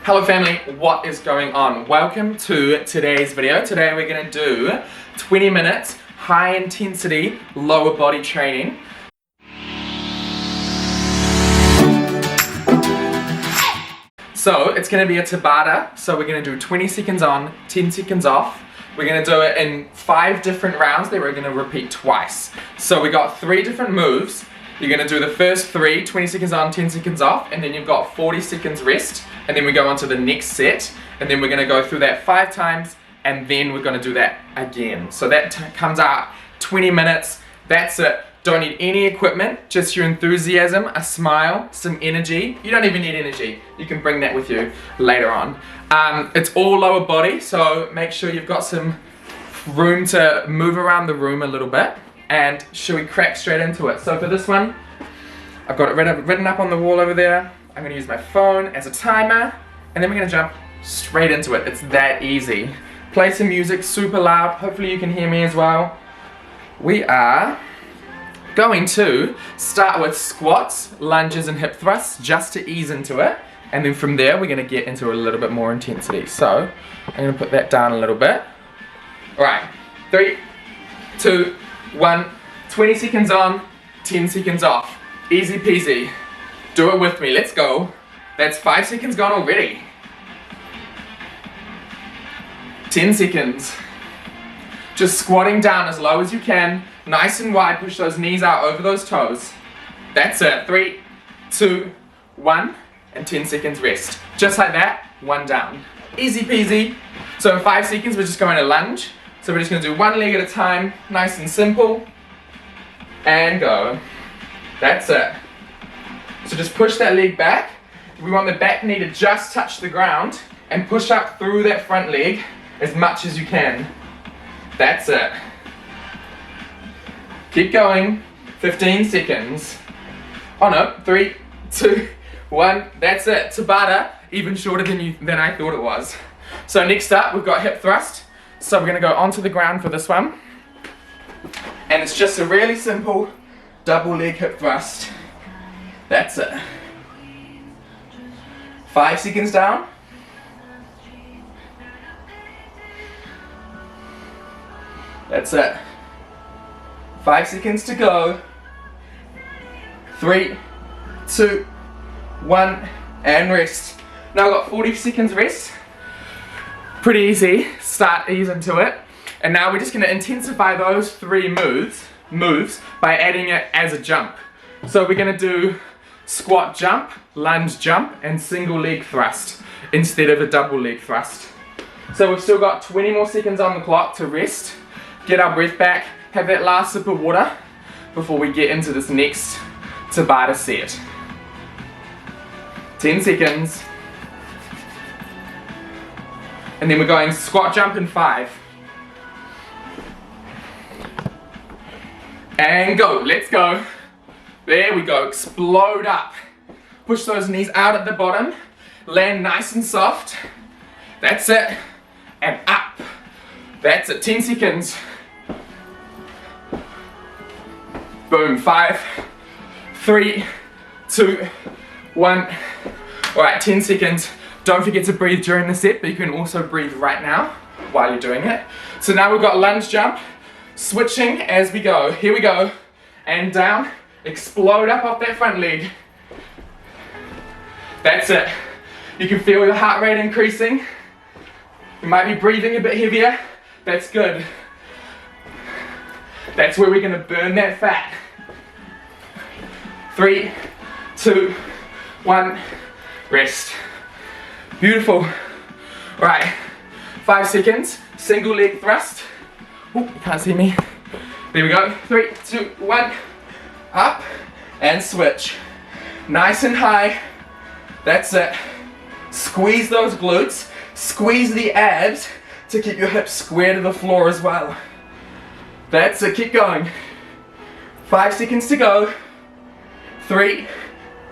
Hello family, what is going on? Welcome to today's video. Today we're going to do 20 minutes high intensity lower body training. So it's going to be a Tabata, so we're going to do 20 seconds on, 10 seconds off. We're going to do it in 5 different rounds that we're going to repeat twice. So we got 3 different moves. You're going to do the first 3, 20 seconds on, 10 seconds off, and then you've got 40 seconds rest, and then we go on to the next set, and then we're going to go through that 5 times, and then we're going to do that again. So that comes out 20 minutes, that's it. Don't need any equipment, just your enthusiasm, a smile, some energy. You don't even need energy, you can bring that with you later on. It's all lower body, so make sure you've got some room to move around the room a little bit. And should we crack straight into it? So for this one, I've got it written up on the wall over there. I'm gonna use my phone as a timer, and then we're gonna jump straight into it. It's that easy. Play some music super loud, hopefully you can hear me as well. We are going to start with squats, lunges, and hip thrusts just to ease into it. And then from there, we're gonna get into a little bit more intensity. So, I'm gonna put that down a little bit. All right, 3, 2, 1, 20 seconds on, 10 seconds off. Easy peasy. Do it with me, let's go. That's 5 seconds gone already. 10 seconds. Just squatting down as low as you can, nice and wide, push those knees out over those toes. That's it, 3, 2, 1, and 10 seconds rest. Just like that, 1 down. Easy peasy. So in 5 seconds, we're just going to lunge. So we're just going to do 1 leg at a time, nice and simple, and go. That's it. So just push that leg back. We want the back knee to just touch the ground and push up through that front leg as much as you can. That's it. Keep going, 15 seconds. Oh no, 3, 2, 1, that's it. Tabata, even shorter than I thought it was. So next up, we've got hip thrust. So we're going to go onto the ground for this one. And it's just a really simple double leg hip thrust. That's it. 5 seconds down. That's it. 5 seconds to go. 3, 2, 1, and rest. Now I've got 40 seconds rest. Pretty easy, start ease into it. And now we're just gonna intensify those 3 moves by adding it as a jump. So we're gonna do squat jump, lunge jump, and single leg thrust instead of a double leg thrust. So we've still got 20 more seconds on the clock to rest, get our breath back, have that last sip of water before we get into this next Tabata set. 10 seconds. And then we're going squat jump in 5. And go, let's go. There we go, explode up. Push those knees out at the bottom. Land nice and soft. That's it. And up. That's it, 10 seconds. Boom, 5, 3, 2, 1. All right, 10 seconds. Don't forget to breathe during the set, but you can also breathe right now while you're doing it. So now we've got lunge jump, switching as we go. Here we go, and down, explode up off that front leg. That's it. You can feel your heart rate increasing. You might be breathing a bit heavier. That's good. That's where we're gonna burn that fat. 3, 2, 1, rest. Beautiful. Right, 5 seconds, single leg thrust. Oh, you can't see me. There we go, 3, 2, 1, up, and switch. Nice and high, that's it. Squeeze those glutes, squeeze the abs to keep your hips square to the floor as well. That's it, keep going. 5 seconds to go. 3,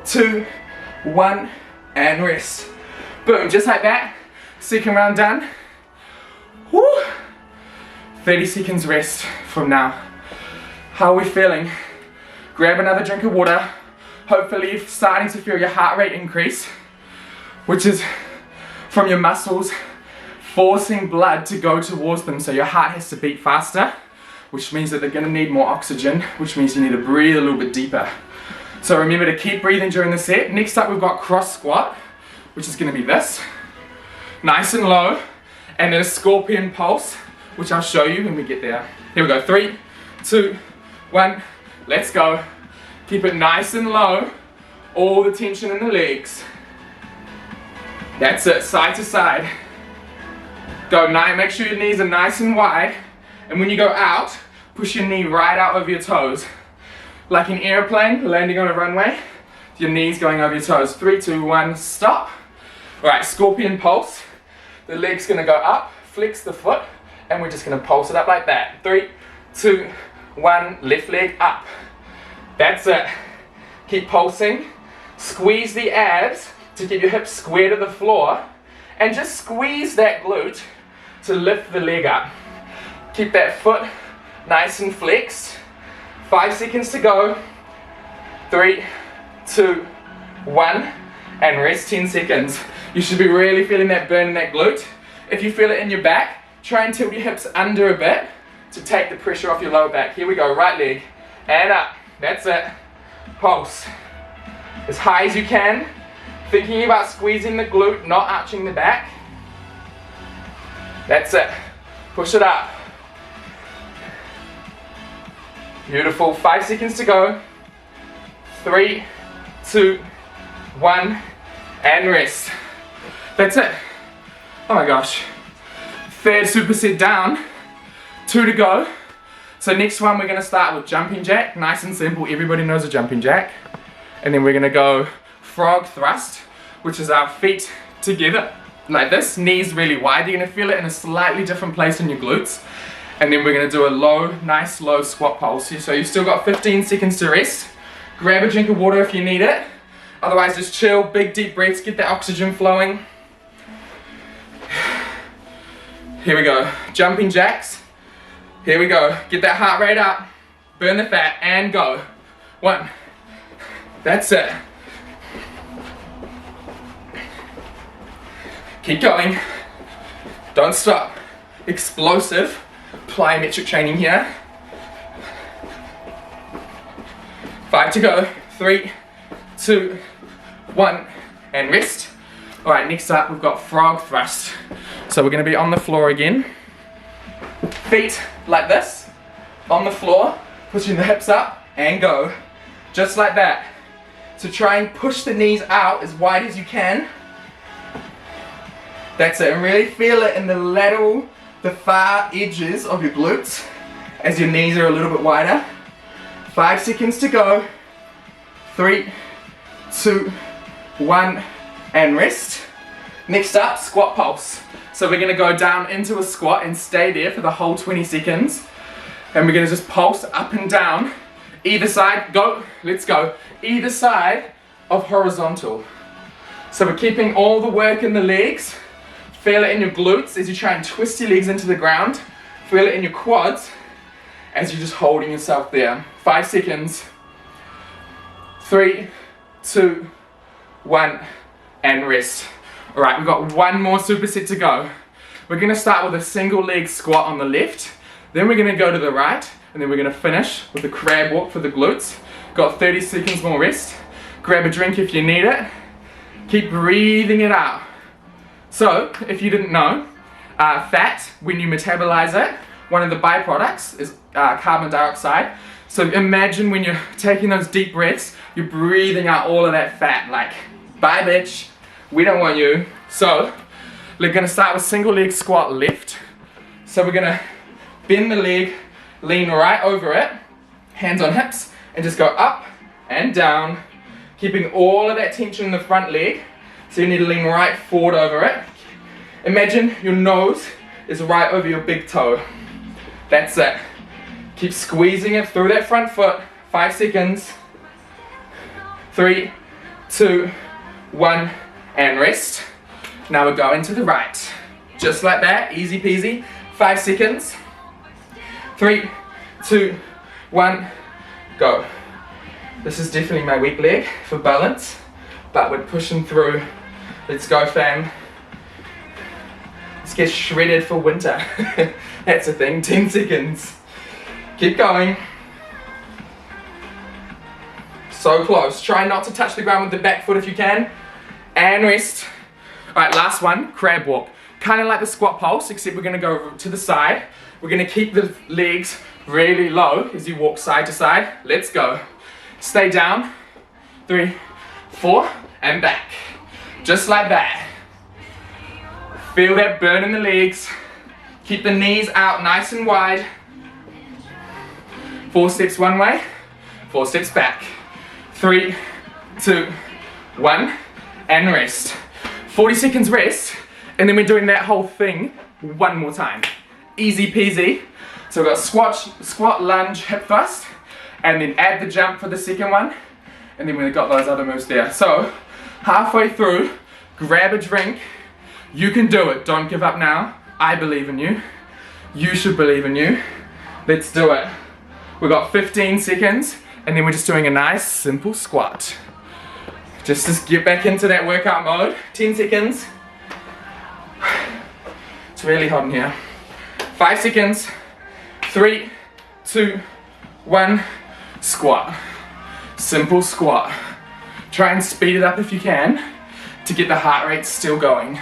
2, 1, and rest. Boom, just like that. Second round done. Woo. 30 seconds rest from now. How are we feeling? Grab another drink of water. Hopefully you're starting to feel your heart rate increase, which is from your muscles, forcing blood to go towards them, so your heart has to beat faster, which means that they're going to need more oxygen, which means you need to breathe a little bit deeper. So remember to keep breathing during the set. Next up we've got cross squat, which is going to be this. Nice and low, and then a scorpion pulse, which I'll show you when we get there. Here we go, 3, 2, 1, let's go. Keep it nice and low, all the tension in the legs. That's it, side to side. Go, make sure your knees are nice and wide, and when you go out, push your knee right out over your toes. Like an airplane landing on a runway, your knees going over your toes. 3, 2, 1, stop. Alright, scorpion pulse. The leg's gonna go up, flex the foot, and we're just gonna pulse it up like that. 3, 2, 1, left leg up. That's it. Keep pulsing. Squeeze the abs to keep your hips square to the floor, and just squeeze that glute to lift the leg up. Keep that foot nice and flexed. 5 seconds to go. 3, 2, 1, and rest 10 seconds. You should be really feeling that burn in that glute. If you feel it in your back, try and tilt your hips under a bit to take the pressure off your lower back. Here we go, right leg, and up. That's it. Pulse. As high as you can. Thinking about squeezing the glute, not arching the back. That's it. Push it up. Beautiful. 5 seconds to go. 3, 2, 1, and rest. That's it. Oh my gosh. Third superset down. 2 to go. So next one we're going to start with jumping jack. Nice and simple. Everybody knows a jumping jack. And then we're going to go frog thrust, which is our feet together like this, knees really wide. You're going to feel it in a slightly different place in your glutes. And then we're going to do a low, nice low squat pulse. So you've still got 15 seconds to rest. Grab a drink of water if you need it. Otherwise just chill, big deep breaths, get that oxygen flowing. Here we go, jumping jacks. Here we go, get that heart rate up, burn the fat, and go. 1, that's it. Keep going, don't stop. Explosive, plyometric training here. 5 to go, 3, 2, 1, and rest. Alright, next up we've got frog thrust. So we're going to be on the floor again. Feet like this, on the floor, pushing the hips up, and go. Just like that. So try and push the knees out as wide as you can. That's it, and really feel it in the lateral, the far edges of your glutes as your knees are a little bit wider. 5 seconds to go. 3, 2, 1, and rest. Next up, squat pulse. So we're going to go down into a squat and stay there for the whole 20 seconds. And we're going to just pulse up and down. Either side, go, let's go. Either side of horizontal. So we're keeping all the work in the legs. Feel it in your glutes as you try and twist your legs into the ground. Feel it in your quads as you're just holding yourself there. 5 seconds. 3, 2, 1, and rest. Alright, we've got one more superset to go. We're going to start with a single leg squat on the left. Then we're going to go to the right. And then we're going to finish with a crab walk for the glutes. Got 30 seconds more rest. Grab a drink if you need it. Keep breathing it out. So, if you didn't know, fat, when you metabolize it, one of the byproducts is carbon dioxide. So imagine when you're taking those deep breaths, you're breathing out all of that fat, like, bye bitch, we don't want you. So, we're gonna start with single leg squat left. So we're gonna bend the leg, lean right over it, hands on hips, and just go up and down, keeping all of that tension in the front leg. So you need to lean right forward over it. Imagine your nose is right over your big toe. That's it. Keep squeezing it through that front foot. 5 seconds. 3, 2, 1, and rest. Now we're going to the right. Just like that, easy peasy. 5 seconds. 3, 2, 1, go. This is definitely my weak leg for balance, but we're pushing through. Let's go, fam. Let's get shredded for winter. That's the thing, 10 seconds. Keep going. So close. Try not to touch the ground with the back foot if you can. And rest. Alright, last one, crab walk. Kind of like the squat pulse, except we're going to go to the side. We're going to keep the legs really low as you walk side to side. Let's go. Stay down. 3, 4, and back. Just like that. Feel that burn in the legs. Keep the knees out nice and wide. 4 steps one way, 4 steps back. 3, 2, 1, and rest. 40 seconds rest, and then we're doing that whole thing one more time. Easy peasy. So we've got squat, lunge, hip thrust, and then add the jump for the second one, and then we've got those other moves there. So halfway through, grab a drink. You can do it. Don't give up now. I believe in you. You should believe in you. Let's do it. We've got 15 seconds, and then we're just doing a nice simple squat. Just to get back into that workout mode. 10 seconds. It's really hot in here. 5 seconds. 3, 2, 1, squat. Simple squat. Try and speed it up if you can to get the heart rate still going.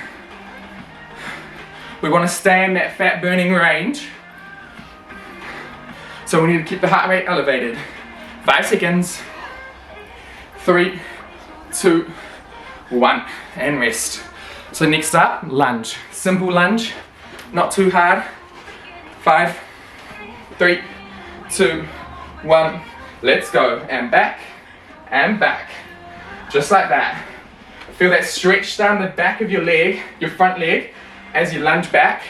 We want to stay in that fat burning range. So we need to keep the heart rate elevated. 5 seconds. 3, 2, 1, and rest. So next up, lunge. Simple lunge, not too hard. 5, 3, 2, 1, let's go. And back, and back. Just like that. Feel that stretch down the back of your leg, your front leg, as you lunge back.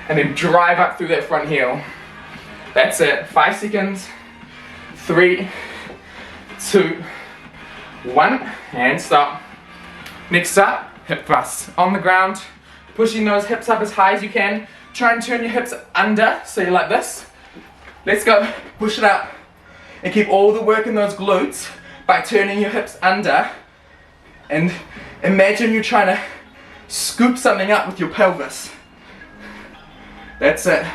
And then drive up through that front heel. That's it. 5 seconds. 3, 2, 1, and stop. Next up, hip thrusts. On the ground, pushing those hips up as high as you can. Try and turn your hips under, so you're like this. Let's go. Push it up. And keep all the work in those glutes by turning your hips under. And imagine you're trying to scoop something up with your pelvis. That's it.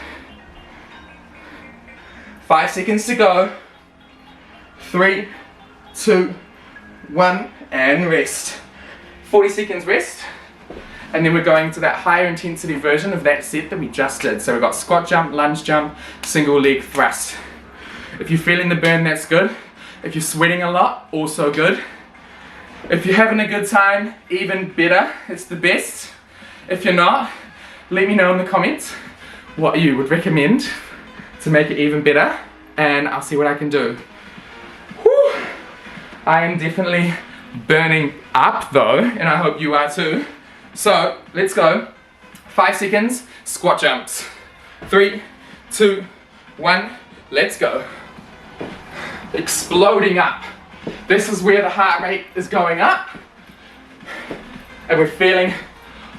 5 seconds to go. 3, 2, 1, and rest. 40 seconds rest. And then we're going to that higher intensity version of that set that we just did. So we've got squat jump, lunge jump, single leg thrust. If you're feeling the burn, that's good. If you're sweating a lot, also good. If you're having a good time, even better. It's the best. If you're not, let me know in the comments what you would recommend to make it even better, and I'll see what I can do. Whew. I am definitely burning up though, and I hope you are too. So let's go. 5 seconds, squat jumps. 3, 2, 1, let's go. Exploding up. This is where the heart rate is going up, and we're feeling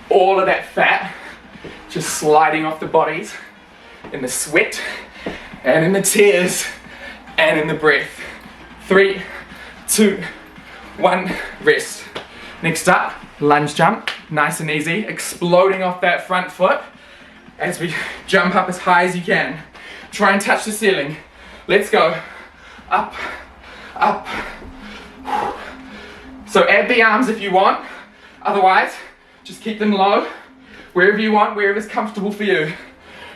all of that fat just sliding off the bodies in the sweat and in the tears and in the breath. 3, 2, 1, rest. Next up, lunge jump, nice and easy, exploding off that front foot as we jump up as high as you can. Try and touch the ceiling. Let's go. Up, up. So add the arms if you want, otherwise just keep them low, wherever you want, wherever's comfortable for you.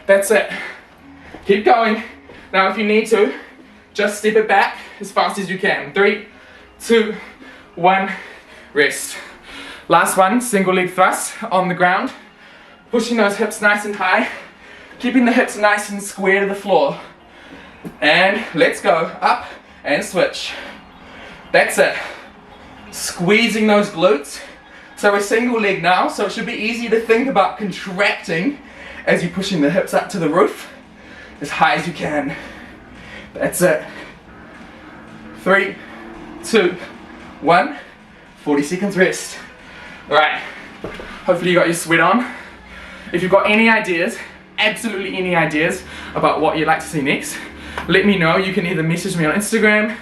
That's it. Keep going. Now if you need to, just step it back as fast as you can. 3, 2, 1, rest. Last one, single leg thrust on the ground. Pushing those hips nice and high, keeping the hips nice and square to the floor. And let's go, up and switch. That's it. Squeezing those glutes. So we're single leg now, so it should be easy to think about contracting as you're pushing the hips up to the roof as high as you can. That's it. 3, 2, 1, 40 seconds rest. Alright, hopefully you got your sweat on. If you've got any ideas, absolutely any ideas about what you'd like to see next, let me know. You can either message me on Instagram,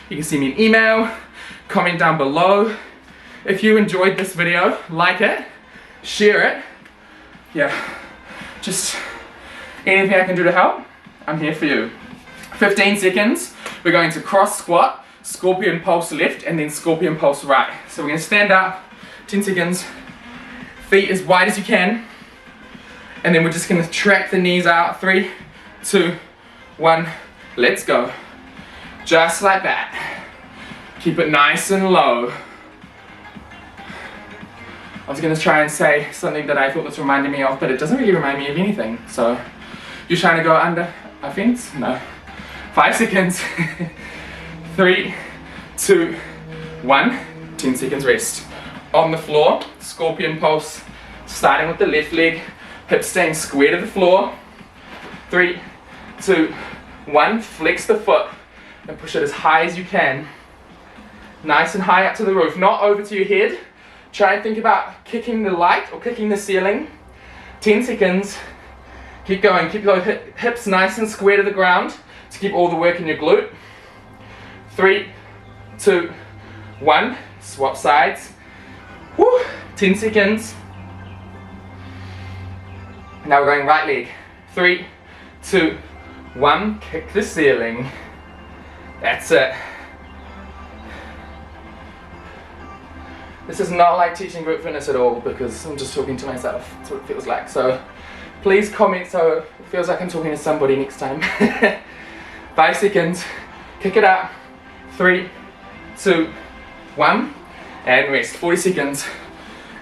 you can send me an email, comment down below. If you enjoyed this video, like it, share it. Yeah, just anything I can do to help, I'm here for you. 15 seconds, we're going to cross squat, scorpion pulse left, and then scorpion pulse right. So we're gonna stand up, 10 seconds, feet as wide as you can, and then we're just gonna track the knees out. 3, 2, 1, let's go. Just like that. Keep it nice and low. I was gonna try and say something that I thought this reminded me of, but it doesn't really remind me of anything. So, you're trying to go under a fence? No. 5 seconds. 3, 2, 1. 10 seconds rest. On the floor, scorpion pulse, starting with the left leg, hips staying square to the floor. 3, 2, 1. Flex the foot and push it as high as you can. Nice and high up to the roof, not over to your head. Try and think about kicking the light or kicking the ceiling. 10 seconds. Keep going, keep those hips nice and square to the ground to keep all the work in your glute. 3, 2, 1. Swap sides. Woo. 10 seconds. Now we're going right leg. 3, 2, 1. Kick the ceiling. That's it. This is not like teaching group fitness at all, because I'm just talking to myself. That's what it feels like. So please comment so it feels like I'm talking to somebody next time. 5 seconds. Kick it up. 3, 2, 1. And rest. 40 seconds.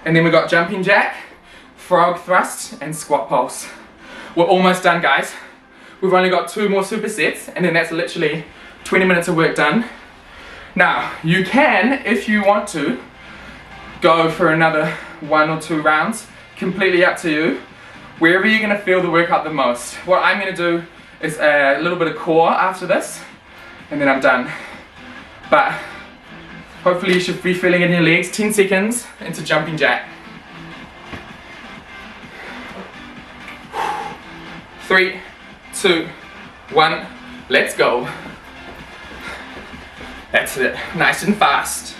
And then we got jumping jack, frog thrust, and squat pulse. We're almost done, guys. We've only got 2 more supersets, and then that's literally 20 minutes of work done. Now, you can, if you want to, go for another 1 or 2 rounds. Completely up to you. Wherever you're going to feel the workout the most. What I'm going to do is a little bit of core after this, and then I'm done. But hopefully you should be feeling it in your legs. 10 seconds into jumping jack. 3, 2, 1, let's go. That's it, nice and fast.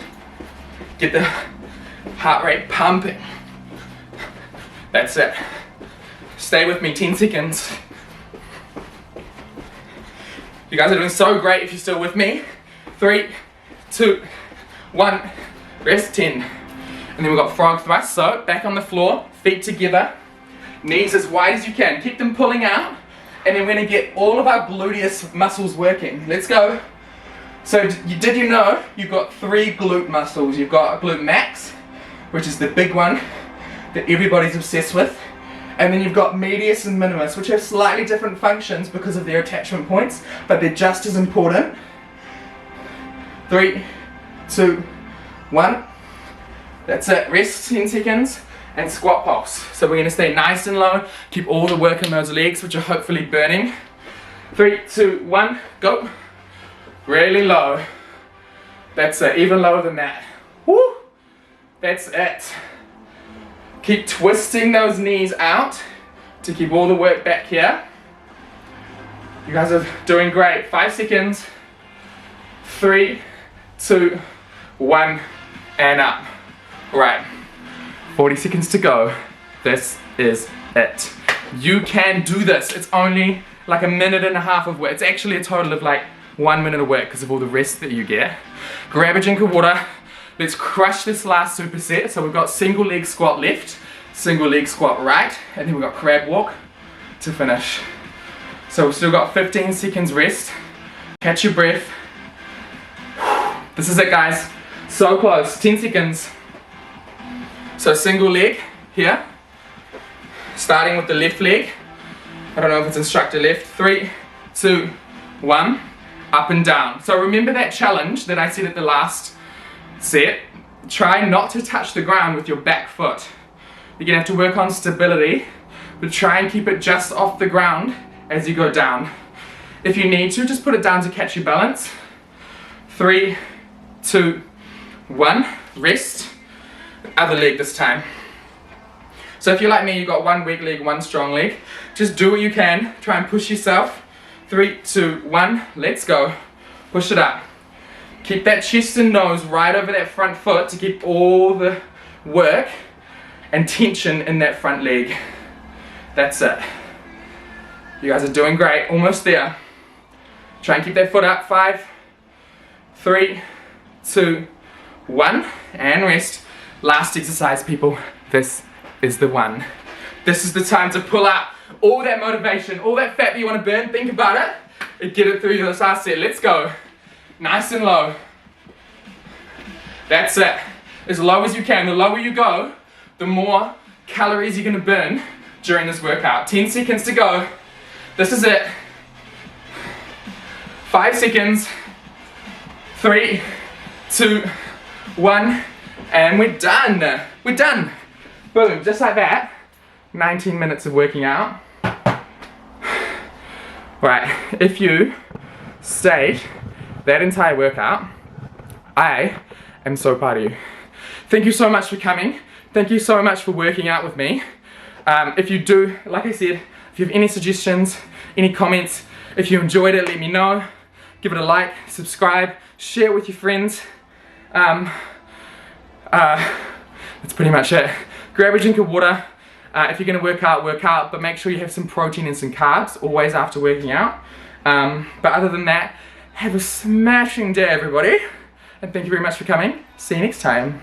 Get the heart rate pumping. That's it. Stay with me, 10 seconds. You guys are doing so great if you're still with me. 3, 2, 1, rest, 10. And then we've got frog thrust, so back on the floor, feet together, knees as wide as you can. Keep them pulling out, and then we're gonna get all of our gluteus muscles working. Let's go. So did you know you've got 3 glute muscles? You've got glute max, which is the big one that everybody's obsessed with. And then you've got medius and minimus, which have slightly different functions because of their attachment points, but they're just as important. 3, 2, 1. That's it. Rest 10 seconds and squat pulse. So we're going to stay nice and low, keep all the work in those legs, which are hopefully burning. 3, 2, 1, go. Really low. That's it. Even lower than that. Woo! That's it. Keep twisting those knees out to keep all the work back here. You guys are doing great. 5 seconds. 3, 2, 1, and up. Right. 40 seconds to go. This is it. You can do this. It's only like 1.5 minutes of work. It's actually a total of like 1 minute of work because of all the rest that you get. Grab a drink of water. Let's crush this last superset. So we've got single leg squat left, single leg squat right, and then we've got crab walk to finish. So we've still got 15 seconds rest. Catch your breath. This is it, guys. So close. 10 seconds. So single leg here. Starting with the left leg. I don't know if it's instructor left. 3, 2, 1. Up and down. So remember that challenge that I said at the last set. Try not to touch the ground with your back foot. You're gonna have to work on stability, but try and keep it just off the ground as you go down. If you need to, just put it down to catch your balance. 3, 2, 1. Rest. Other leg this time. So if you're like me, you've got 1 weak leg, 1 strong leg. Just do what you can. Try and push yourself. 3, 2, 1. Let's go. Push it up. Keep that chest and nose right over that front foot to keep all the work and tension in that front leg. That's it. You guys are doing great, almost there. Try and keep that foot up. 5, 3, 2, 1, and rest. Last exercise, people. This is the one. This is the time to pull out all that motivation, all that fat that you want to burn. Think about it and get it through your last set. Let's go. Nice and low. That's it. As low as you can. The lower you go, the more calories you're going to burn during this workout. 10 seconds to go. This is it. 5 seconds. 3, 2, 1, and we're done. We're done. Boom, just like that. 19 minutes of working out. Right, if you stayed that entire workout, I am so proud of you. Thank you so much for coming. Thank you so much for working out with me. If you do, like I said, if you have any suggestions, any comments, if you enjoyed it, let me know. Give it a like, subscribe, share it with your friends. That's pretty much it. Grab a drink of water. If you're going to work out, but make sure you have some protein and some carbs, always after working out. But other than that, have a smashing day, everybody. And thank you very much for coming. See you next time.